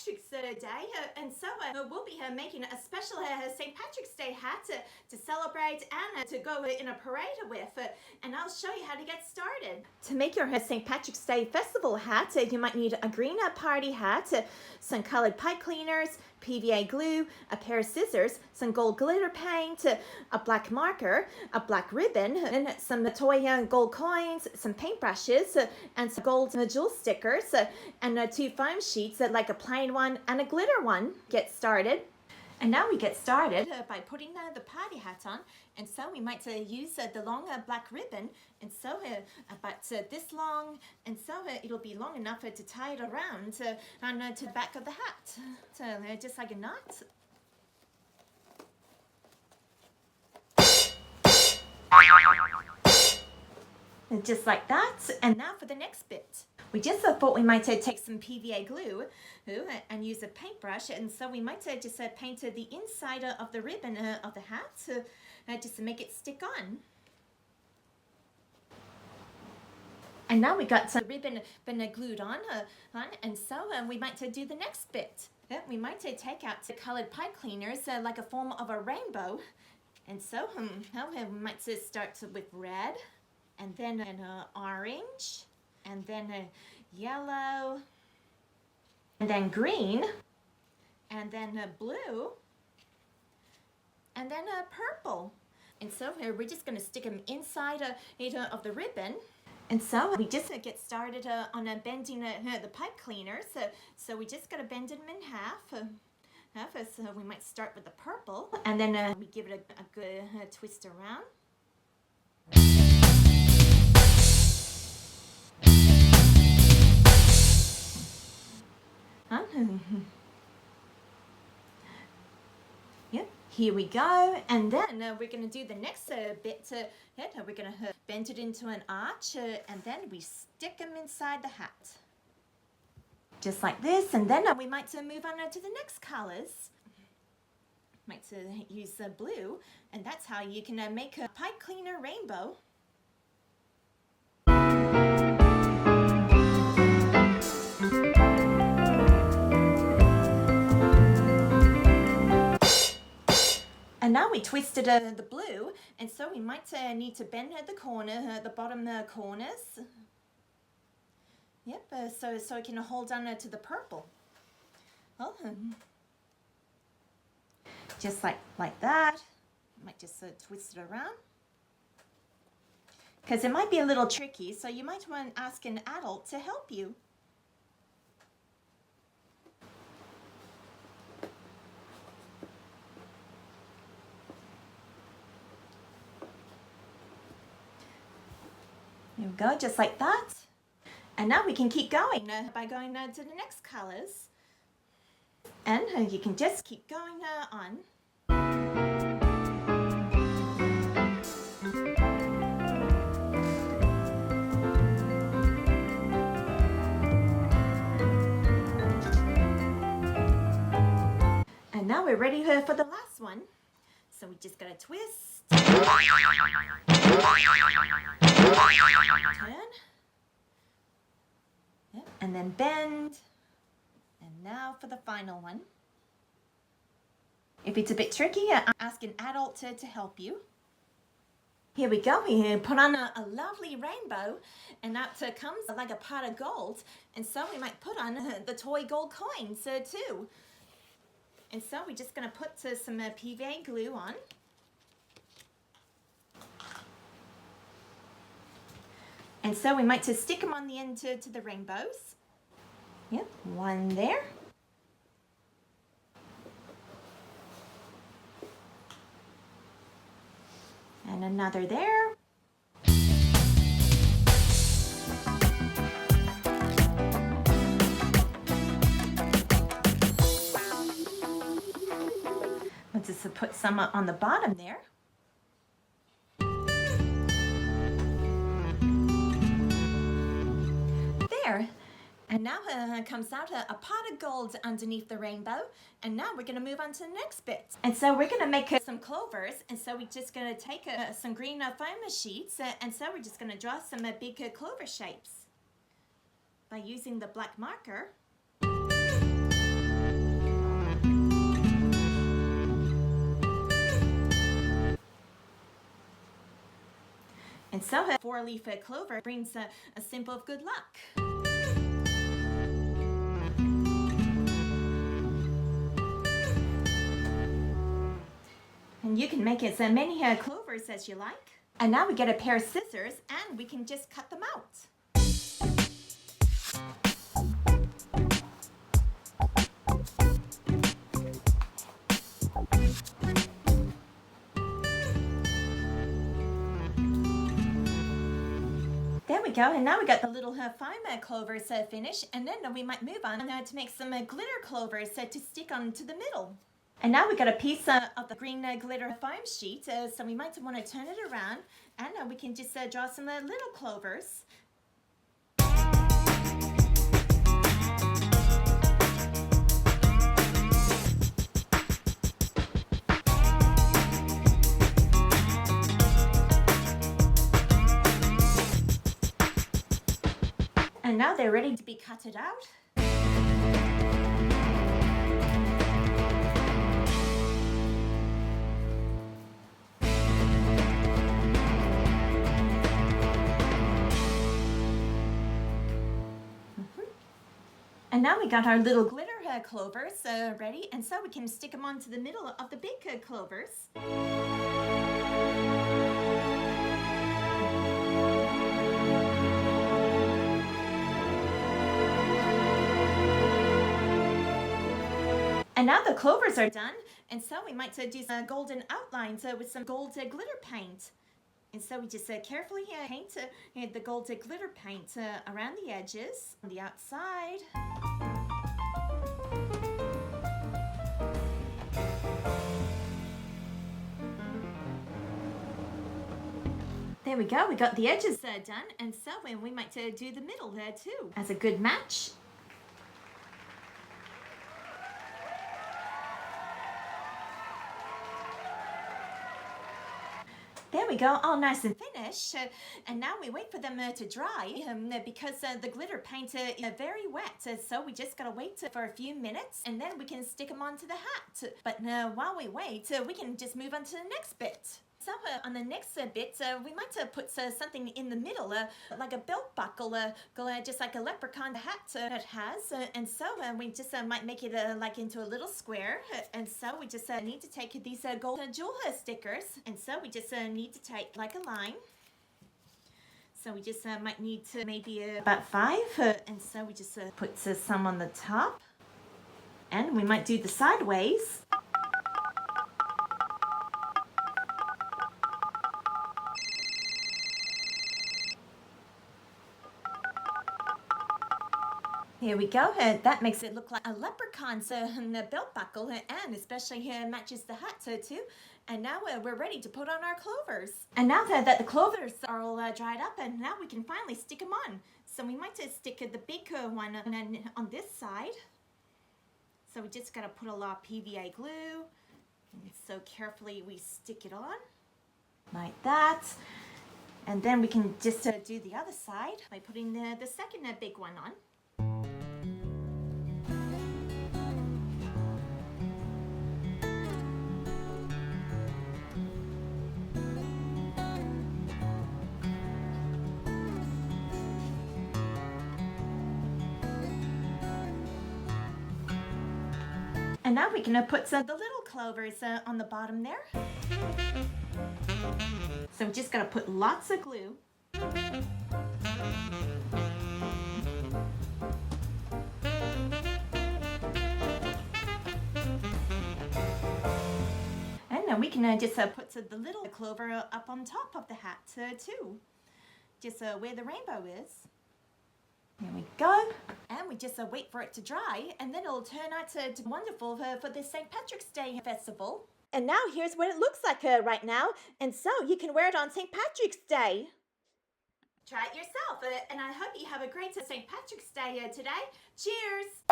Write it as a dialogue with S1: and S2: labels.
S1: Patrick's Day, and so we'll be making a special St. Patrick's Day hat to celebrate and to go in a parade with, and I'll show you how to get started. To make your St. Patrick's Day festival hat, you might need a green party hat, some colored pipe cleaners, PVA glue, a pair of scissors, some gold glitter paint, a black marker, a black ribbon, and some toy gold coins, some paintbrushes, and some gold jewel stickers, and 2 foam sheets, like a plain one and a glitter one. Get started. And now we get started by putting the party hat on, and so we might use the long black ribbon, and so about this long, and so it'll be long enough to tie it around to the back of the hat, so just like a knot. And just like that. And now for the next bit. We just thought we might take some PVA glue and use a paintbrush, and so we might just paint the inside of the ribbon of the hat just to make it stick on. And now we got some ribbon been glued on, and so we might do the next bit. We might take out the colored pipe cleaners like a form of a rainbow, and so we might start with red, and then an orange, and then a yellow, and then green, and then a blue, and then a purple. And so we're just going to stick them inside of the ribbon. And so we just get started on bending the pipe cleaners. So we just got to bend them in half. So we might start with the purple, and then we give it a good twist around. Yep, here we go, and then we're going to do the next bit. We're going to bend it into an arch, and then we stick them inside the hat. Just like this, and then we might move on to the next colors. Might use blue, and that's how you can make a pipe cleaner rainbow. And now we twisted the blue, and so we might need to bend the corner, the bottom corners. Yep, so it can hold on to the purple. Oh, just like that. Might just twist it around, because it might be a little tricky, so you might want to ask an adult to help you. There we go, just like that. And now we can keep going by going to the next colors. And you can just keep going on. And now we're ready for the last one. So we just gotta twist. Turn. Yep. And then bend. And now for the final one. If it's a bit tricky, ask an adult to help you. Here we go. We put on a lovely rainbow, and out comes like a pot of gold. And so we might put on the toy gold coins too. And so we're just going to put some PVA glue on. And so we might just stick them on the end to the rainbows. Yep, one there. And another there. Let's just put some on the bottom there. There. And now comes out a pot of gold underneath the rainbow. And now we're going to move on to the next bit. And so we're going to make some clovers. And so we're just going to take some green foam sheets. And so we're just going to draw some big clover shapes by using the black marker. And so her 4-leaf clover brings a symbol of good luck. And you can make as many clovers as you like. And now we get a pair of scissors and we can just cut them out. There we go, and now we got the little fine clovers finished, and then we might move on to make some glitter clovers to stick onto the middle. And now we got a piece of the green glitter foam sheet, so we might want to turn it around, and we can just draw some little clovers. And now they're ready to be cutted out. And now we got our little glitter clovers ready, and so we can stick them onto the middle of the big clovers. And now the clovers are done, and so we might do some golden outlines with some gold glitter paint. And so we just carefully paint the gold glitter paint around the edges, on the outside. There we go, we got the edges done, and so we might do the middle there too, as a good match. There we go, all nice and finished. And now we wait for them to dry because the glitter paint is very wet. So we just gotta wait for a few minutes and then we can stick them onto the hat. But while we wait, we can just move on to the next bit. So on the next bit, we might put something in the middle, like a belt buckle, just like a leprechaun hat that has. And so we just might make it like into a little square. And so we just need to take these gold jewel stickers. And so we just need to take like a line. So we just might need to maybe about 5. And so we just put some on the top. And we might do the sideways. Here we go. That makes it look like a leprechaun's belt buckle, and especially matches the hat too. And now we're ready to put on our clovers. And now that the clovers are all dried up, and now we can finally stick them on. So we might stick the big one on this side. So we just gotta put a lot of PVA glue. And so carefully we stick it on, like that. And then we can just do the other side by putting the second big one on. And now we can put the little clovers on the bottom there. So we just gotta put lots of glue. And then we can just put the little clover up on top of the hat too. Just where the rainbow is. There we go. And we just wait for it to dry, and then it'll turn out to wonderful for the St. Patrick's Day festival. And now here's what it looks like right now, and so you can wear it on St. Patrick's Day. Try it yourself, and I hope you have a great St. Patrick's Day today. Cheers!